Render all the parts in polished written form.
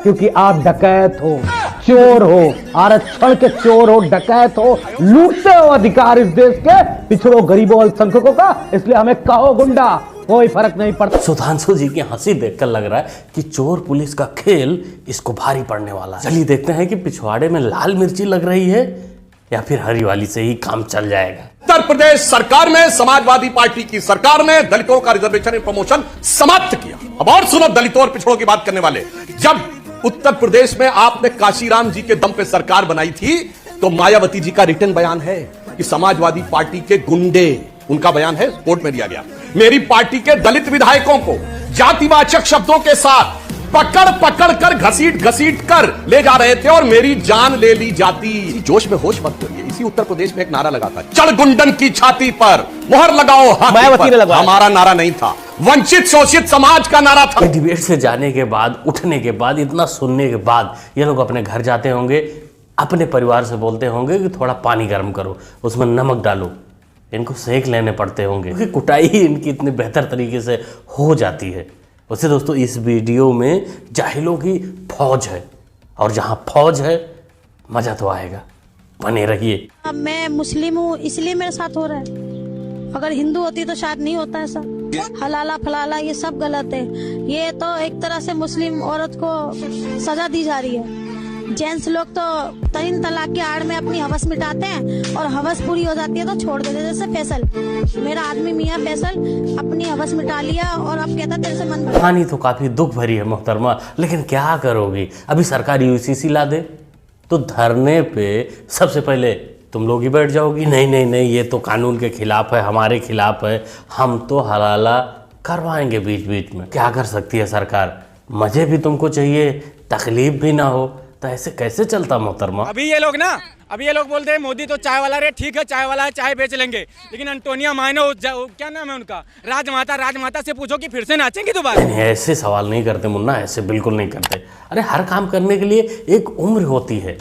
क्योंकि आप डकैत हो, चोर हो, आरक्षण के चोर हो, डकैत हो, लूटते हो अधिकार इस देश के पिछड़ों, गरीबों, अल्पसंख्यकों का। इसलिए हमें कहो गुंडा, कोई फर्क नहीं पड़ता। सुधांशु जी की हंसी देखकर लग रहा है कि चोर पुलिस का खेल इसको भारी पड़ने वाला है। चलिए देखते हैं कि पिछवाड़े में लाल मिर्ची लग रही है या फिर हरी वाली से ही काम चल जाएगा। उत्तर प्रदेश सरकार में, समाजवादी पार्टी की सरकार ने दलितों का रिजर्वेशन एंड प्रमोशन समाप्त किया। अब और सुनो दलितों और पिछड़ों की बात करने वाले, जब उत्तर प्रदेश में आपने काशीराम जी के दम पे सरकार बनाई थी तो मायावती जी का रिटर्न बयान है कि समाजवादी पार्टी के गुंडे, उनका बयान है, कोर्ट में दिया गया, मेरी पार्टी के दलित विधायकों को जातिवाचक शब्दों के साथ पकड़ पकड़ कर घसीट घसीट कर ले जा रहे थे और मेरी जान ले ली जाती। जोश में होश मत करिए। इसी उत्तर प्रदेश में एक नारा लगा था, चढ़ गुंडन की छाती पर मोहर लगाओ हाथी पर। हमारा नारा नहीं था, वंचित शोषित समाज का नारा था। डिबेट से जाने के बाद, उठने के बाद, इतना सुनने के बाद ये लोग अपने घर जाते होंगे, अपने परिवार से बोलते होंगे कि थोड़ा पानी गर्म करो, उसमें नमक डालो, इनको सेक लेने पड़ते होंगे क्योंकि कुटाई ही इनकी इतने बेहतर तरीके से हो जाती है। वैसे दोस्तों इस वीडियो में जाहिलों की फौज है और जहां फौज है मजा तो आएगा, बने रहिए। अब मैं मुस्लिम हूँ इसलिए मेरे साथ हो रहा है, अगर हिंदू होती तो शायद नहीं होता ऐसा। हलाला फलाला ये सब गलत है। ये तो एक तरह से मुस्लिम औरत को सजा दी जा रही है। जेंट्स लोग तो तीन तलाक की आड़ में अपनी हवस मिटाते हैं और हवस पूरी हो जाती है तो छोड़ देते। जैसे फैसल, मेरा आदमी मियां फैसल अपनी हवस मिटा लिया और अब कहता तेरे से मन। कहानी तो काफी दुख भरी है मोहतरमा, लेकिन क्या करोगी, अभी सरकार यूसीसी ला दे तो धरने पे सबसे पहले तुम लोग ही बैठ जाओगी। नहीं नहीं नहीं, ये तो कानून के खिलाफ है, हमारे खिलाफ है, हम तो हलाला करवाएंगे बीच बीच में। क्या कर सकती है सरकार, मजे भी तुमको चाहिए, तकलीफ भी ना हो, तो ऐसे कैसे चलता मोहतरमा। अभी ये लोग बोलते हैं मोदी तो चाय वाला रे, ठीक है चाय वाला है, चाय बेच लेंगे, लेकिन अंटोनिया मायनो क्या नाम है उनका, राजमाता से पूछो कि फिर से नाचेंगे दोबारा। ऐसे सवाल नहीं करते मुन्ना, ऐसे बिल्कुल नहीं करते। अरे हर काम करने के लिए एक उम्र होती है,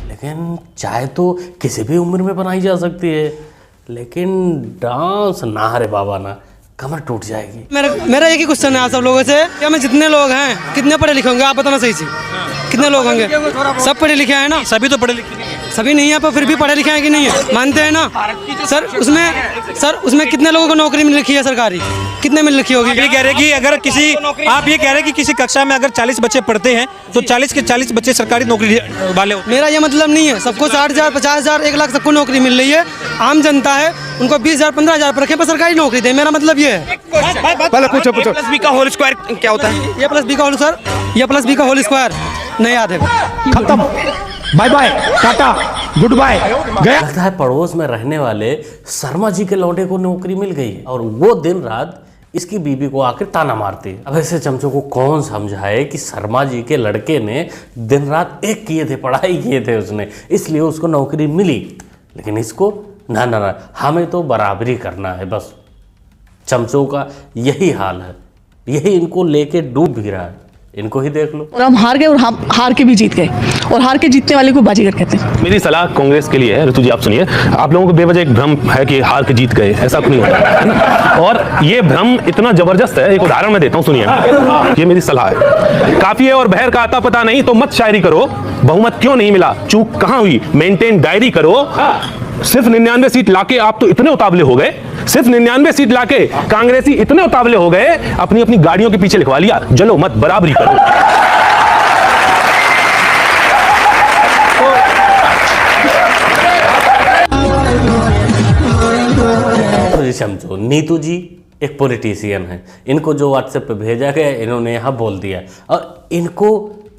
लेकिन चाय तो किसी भी उम्र में बनाई जा सकती है, लेकिन डांस ना रे बाबा ना, कमर टूट जाएगी। मेरा एक ही क्वेश्चन है आप सब लोगों से, क्या मैं जितने लोग हैं कितने पढ़े लिखे होंगे, आप बताना सही से, कितने लोग होंगे? सब पढ़े लिखे हैं ना? सभी तो पढ़े लिखे नहीं है। सभी नहीं है पर फिर भी पढ़े लिखे हैं कि नहीं है, मानते हैं ना सर? उसमें कितने लोगों को नौकरी मिल रखी है सरकारी, कितने मिल रखी होगी? ये कह रहे कि अगर किसी, आप ये कह रहे कि किसी कक्षा में अगर 40 बच्चे पढ़ते हैं तो 40 के 40 बच्चे सरकारी नौकरी वाले हो। मेरा ये मतलब नहीं है सबको 60,000 50,000 1 लाख सबको नौकरी मिल रही है। आम जनता है उनको 20,000 15,000 पर रखे पर सरकारी नौकरी दे, मेरा मतलब ये है। पहले पूछो प्लस बी का होल स्क्वायर क्या होता है? ये प्लस बी का होल, सर ये प्लस बी का होल स्क्वायर नहीं याद है। खत्म, bye bye, tata, goodbye, गया। लगता है पड़ोस में रहने वाले शर्मा जी के लौंडे को नौकरी मिल गई है और वो दिन रात इसकी बीबी को आकर ताना मारती है। अब ऐसे चमचों को कौन समझाए कि शर्मा जी के लड़के ने दिन रात एक किए थे, पढ़ाई किए थे उसने, इसलिए उसको नौकरी मिली, लेकिन इसको ना ना ना, हमें तो बराबरी करना है बस। चमचों का यही हाल है, यही इनको लेके डूब भी रहा है, इनको ही देख लो। और हम हार गए और हम हार के भी जीत गए, और हार के जीतने वाले को बाजीगर कहते हैं। मेरी सलाह कांग्रेस के लिए है, ऋतु जी आप सुनिए, आप लोगों को बेवजह एक भ्रम है कि हार के जीत गए, ऐसा कुछ नहीं होता है ना? और ये भ्रम इतना जबरदस्त है, एक उदाहरण मैं देता हूँ, सुनिए, ये मेरी सलाह है। काफी है और बहर का आता पता नहीं तो मत शायरी करो, बहुमत क्यों नहीं मिला, चूक कहाँ हुई, मेंटेन डायरी करो। सिर्फ 99 सीट लाके आप तो इतने उतावले हो गए, सिर्फ 99 सीट लाके कांग्रेसी इतने उतावले हो गए, अपनी अपनी गाड़ियों के पीछे लिखवा लिया, जलो मत, बराबरी करो। तो समझो नीतू जी एक पॉलिटिशियन है, इनको जो व्हाट्सएप पे भेजा गया इन्होंने यहाँ बोल दिया, और इनको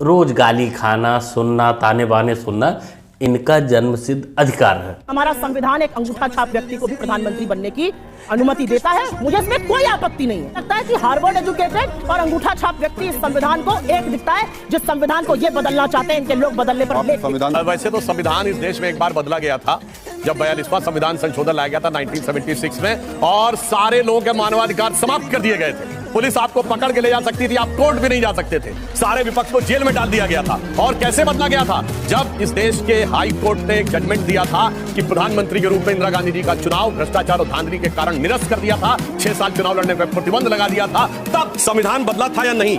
रोज गाली खाना, सुनना, ताने बाने सुनना इनका जन्मसिद्ध अधिकार है। हमारा संविधान एक अंगूठा छाप व्यक्ति को भी प्रधानमंत्री बनने की अनुमति देता है, मुझे इसमें कोई आपत्ति नहीं है। लगता है कि हार्वर्ड एजुकेटेड और अंगूठा छाप व्यक्ति इस संविधान को एक दिखता है, जिस संविधान को ये बदलना चाहते हैं इनके लोग बदलने पर। वैसे तो संविधान इस देश में एक बार बदला गया था, जब 42वां संविधान संशोधन लाया गया था 1976 में, और सारे लोगों के मानवाधिकार समाप्त कर दिए गए थे। पुलिस आपको पकड़ के ले जा सकती थी, आप कोर्ट भी नहीं जा सकते थे, सारे विपक्ष को जेल में डाल दिया गया था। और कैसे बदला गया था? जब इस देश के हाई कोर्ट ने एक जजमेंट दिया था कि प्रधानमंत्री के रूप में इंदिरा गांधी जी का चुनाव भ्रष्टाचार और धांधली के कारण निरस्त कर दिया था, 6 साल चुनाव लड़ने पर प्रतिबंध लगा दिया था, तब संविधान बदला था या नहीं?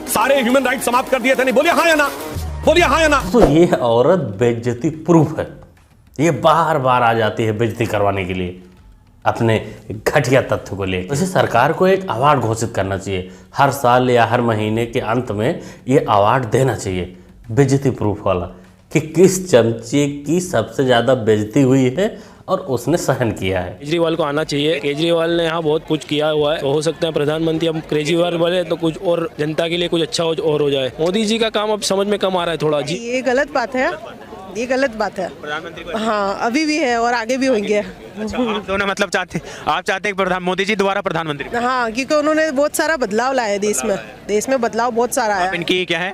सारे ह्यूमन राइट समाप्त कर दिए थे। नहीं, बोलिए हाँ या ना, बोलिए हाँ या ना। तो ये औरत बेइज्जती प्रूफ है, ये बार बार आ जाती है बेइज्जती करवाने के लिए अपने घटिया तथ्य को लेकर। वैसे सरकार को एक अवार्ड घोषित करना चाहिए, हर साल या हर महीने के अंत में ये अवार्ड देना चाहिए बेइज्जती प्रूफ वाला, कि किस चमचे की सबसे ज़्यादा बेइज्जती हुई है और उसने सहन किया है। केजरीवाल को आना चाहिए। केजरीवाल ने यहाँ बहुत कुछ किया हुआ है, तो हो सकता है प्रधानमंत्री अब केजरीवाल बने तो कुछ और जनता के लिए कुछ अच्छा और हो जाए। मोदी जी का काम अब समझ में कम आ रहा है थोड़ा जी। ये गलत बात है, ये गलत बात है। प्रधानमंत्री को हाँ, अभी भी है और आगे भी होंगे। अच्छा, आप दोनों मतलब आप चाहते हैं मोदी जी दोबारा प्रधानमंत्री? हाँ, क्योंकि उन्होंने बहुत सारा बदलाव लाया है देश में बदलाव बहुत सारा आया। इनकी क्या है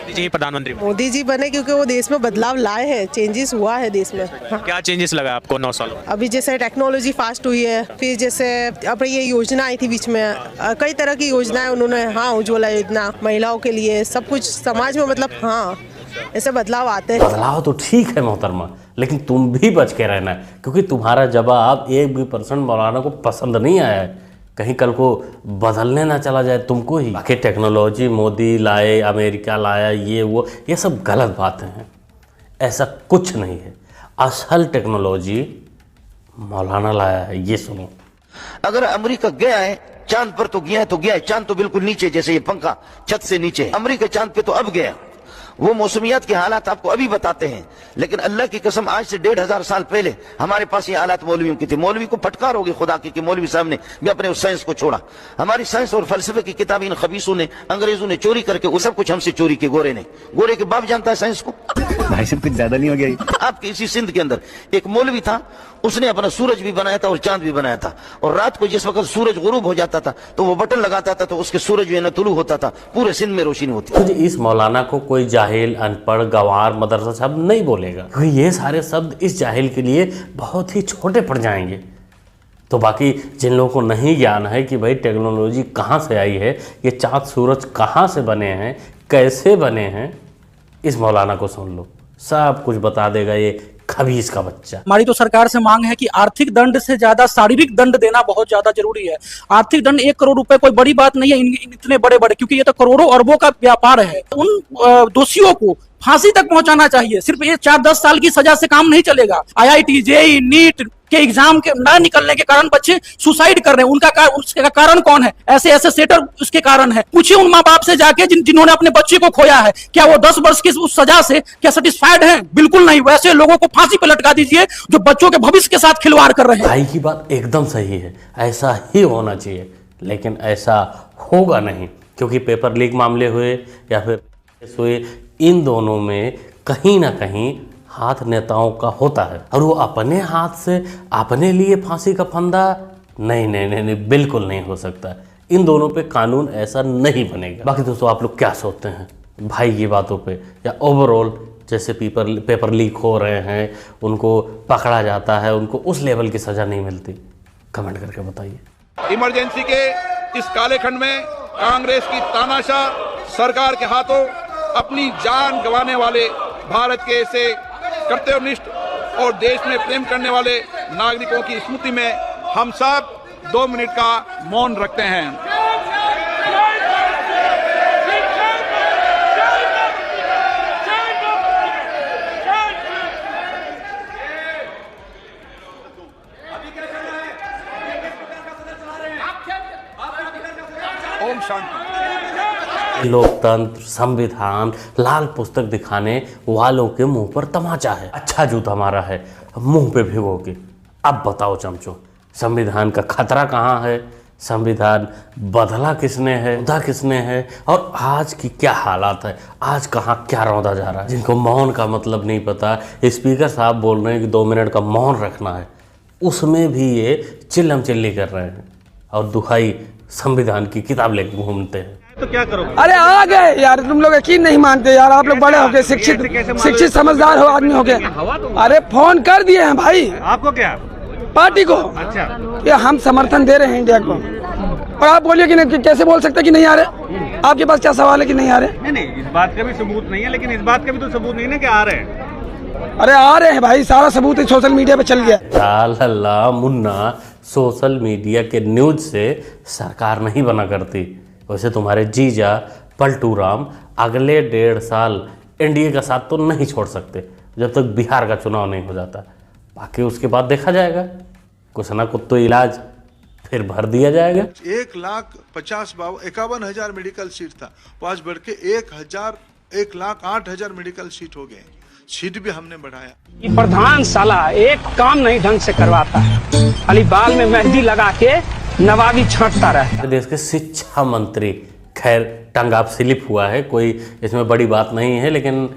जी प्रधानमंत्री? मोदी जी बने क्योंकि वो देश में बदलाव लाए हैं, चेंजेस हुआ है देश में। हाँ। क्या चेंजेस लगा आपको 9 सालों? अभी जैसे टेक्नोलॉजी फास्ट हुई है, फिर जैसे अब ये योजना आई थी बीच में, कई तरह की योजनाएं उन्होंने, हाँ उज्ज्वला योजना महिलाओं के लिए, सब कुछ समाज में, मतलब हाँ ऐसे बदलाव आते हैं। बदलाव तो ठीक है मोहतरमा, लेकिन तुम भी बच के रहना, क्योंकि तुम्हारा जवाब 1% मौलाना को पसंद नहीं आया है, कहीं कल को बदलने ना चला जाए तुमको ही। बाकी टेक्नोलॉजी मोदी लाए, अमेरिका लाया, ये सब गलत बातें हैं, ऐसा कुछ नहीं है। असल टेक्नोलॉजी मौलाना लाया है, ये सुनो। अगर अमेरिका गया है चांद पर तो गया है, चांद तो बिल्कुल नीचे, जैसे ये पंखा छत से नीचे, अमेरिका चांद पे तो अब गया। वो मौसमियात के हालात आपको अभी बताते हैं, लेकिन अल्लाह की कसम आज से 1500 साल पहले हमारे पास ये हालात मौलवियों की थी। मौलवी को फटकार होगी खुदा की कि मौलवी साहब ने भी अपने उस साइंस को छोड़ा। हमारी साइंस और फलसफे की किताबें इन खबीसों ने, अंग्रेजों ने चोरी करके वो सब कुछ हमसे चोरी की। गोरे के बाप जानता है साइंस को। भाई साहब कुछ ज्यादा नहीं हो गया? आपके इसी सिंध के अंदर एक मौलवी था, उसने अपना सूरज भी बनाया था और चांद भी बनाया था, और रात को जिस वक्त सूरज गुरूब हो जाता था तो वो बटन लगाता था, तो उसके सूरज जो है ना तुलू होता था, पूरे सिंध में रोशनी होती थी। तो इस मौलाना को कोई जाहिल, अनपढ़, गंवार, मदरसा शब्द नहीं बोलेगा, क्योंकि ये सारे शब्द इस जाहिल के लिए बहुत ही छोटे पड़ जाएंगे। तो बाकी जिन लोगों को नहीं ज्ञान है कि भाई टेक्नोलॉजी कहाँ से आई है, ये चाँद सूरज कहाँ से बने हैं, कैसे बने हैं, इस मौलाना को सुन लो, सब कुछ बता देगा ये खबीस का बच्चा। हमारी तो सरकार से मांग है कि आर्थिक दंड से ज्यादा शारीरिक दंड देना बहुत ज्यादा जरूरी है। आर्थिक दंड 1 करोड़ रुपए कोई बड़ी बात नहीं है इतने बड़े, क्योंकि ये तो करोड़ों अरबों का व्यापार है। उन दोषियों को फांसी तक पहुंचाना चाहिए। सिर्फ ये 4-10 साल की सजा से काम नहीं चलेगा। IIT, JEE, नीट के एग्जाम के ना निकलने के कारण बच्चे सुसाइड कर रहे हैं। उसका कारण कौन है? ऐसे सेटर उसके कारण है। पूछिए उन माँ बाप से जाके जिन्होंने अपने बच्चे को खोया है, क्या वो 10 वर्ष की उस सजा से क्या सेटिस्फाइड हैं? बिल्कुल नहीं। वैसे लोगों को फांसी पे लटका दीजिए जो बच्चों के भविष्य के साथ खिलवाड़ कर रहे हैं। भाई की बात एकदम सही है, ऐसा ही होना चाहिए, लेकिन ऐसा होगा नहीं, क्योंकि पेपर लीक मामले हुए या फिर हुए, इन दोनों में कहीं ना कहीं हाथ नेताओं का होता है, और वो अपने हाथ से अपने लिए फांसी का फंदा नहीं, बिल्कुल नहीं हो सकता। इन दोनों पे कानून ऐसा नहीं बनेगा। बाकी दोस्तों आप लोग क्या सोचते हैं भाई ये बातों पे, या ओवरऑल जैसे पेपर लीक हो रहे हैं, उनको पकड़ा जाता है, उनको उस लेवल की सजा नहीं मिलती? कमेंट करके बताइए। इमरजेंसी के इस काले खंड में कांग्रेस की तानाशाह सरकार के हाथों अपनी जान गंवाने वाले भारत के ऐसे कर्तव्यनिष्ठ और देश में प्रेम करने वाले नागरिकों की स्मृति में हम सब 2 मिनट का मौन रखते हैं। ओम शांति। लोकतंत्र, संविधान, लाल पुस्तक दिखाने वालों के मुंह पर तमाचा है। अच्छा जूता हमारा है मुंह पे भिगो के। अब बताओ चमचो, संविधान का खतरा कहाँ है? संविधान बदला किसने है, उदा किसने है, और आज की क्या हालात है, आज कहाँ क्या रौंदा जा रहा है? जिनको मौन का मतलब नहीं पता, स्पीकर साहब बोल रहे हैं कि 2 मिनट का मौन रखना है, उसमें भी ये चिल्लम चिल्ली कर रहे हैं और दुहाई संविधान की किताब लेकर घूमते हैं। तो क्या करोगे? अरे आ गए यार, तुम लोग यकीन नहीं मानते यार। आप लोग बड़े हो गए, शिक्षित समझदार हो आदमी हो गए। अरे फोन कर दिए हैं भाई। आपको क्या? पार्टी को। अच्छा, कि हम समर्थन दे रहे हैं इंडिया को, और आप बोलिए कि कैसे बोल सकते कि नहीं आ रहे? आपके पास क्या सवाल है कि नहीं आ रहे? नहीं, इस बात का भी सबूत नहीं है, लेकिन इस बात का भी तो सबूत नहीं है कि आ रहे हैं। अरे आ रहे हैं भाई, सारा सबूत सोशल मीडिया पे चल गया। अल्लाह मुन्ना, सोशल मीडिया के न्यूज से सरकार नहीं बना करती, वैसे तुम्हारे जीजा पलटू राम अगले 1.5 साल एनडीए का साथ तो नहीं छोड़ सकते जब तक बिहार का चुनाव नहीं हो जाता। बाकी उसके बाद देखा जाएगा, कुछ ना कुछ तो इलाज फिर भर दिया जाएगा। 1,51,000 मेडिकल सीट था, वो आज बढ़ के 1,08,000 मेडिकल सीट हो गए। सीट भी हमने बढ़ाया। ये प्रधान साला एक काम नहीं ढंग से करवाता है, खाली बाल में मेहंदी लगा के नवाबी छांटता रहता है। देश के शिक्षा मंत्री, खैर टंगाप स्लिप हुआ है, कोई इसमें बड़ी बात नहीं है, लेकिन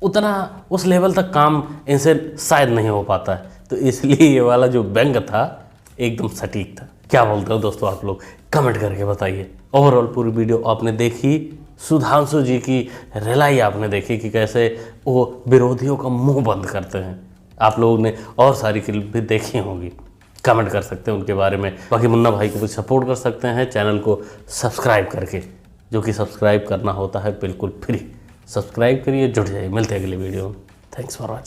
उतना उस लेवल तक काम इनसे शायद नहीं हो पाता है, तो इसलिए ये वाला जो व्यंग था एकदम सटीक था। क्या बोलते हो दोस्तों आप लोग, कमेंट करके बताइए। ओवरऑल पूरी वीडियो आपने देखी, सुधांशु जी की रिलाई आपने देखी कि कैसे वो विरोधियों का मुंह बंद करते हैं। आप लोगों ने और सारी क्लिप भी देखी होंगी, कमेंट कर सकते हैं उनके बारे में। बाकी मुन्ना भाई को भी सपोर्ट कर सकते हैं चैनल को सब्सक्राइब करके, जो कि सब्सक्राइब करना होता है बिल्कुल फ्री। सब्सक्राइब करिए, जुड़ जाइए। मिलते हैं अगले वीडियो में। Thanks for watching.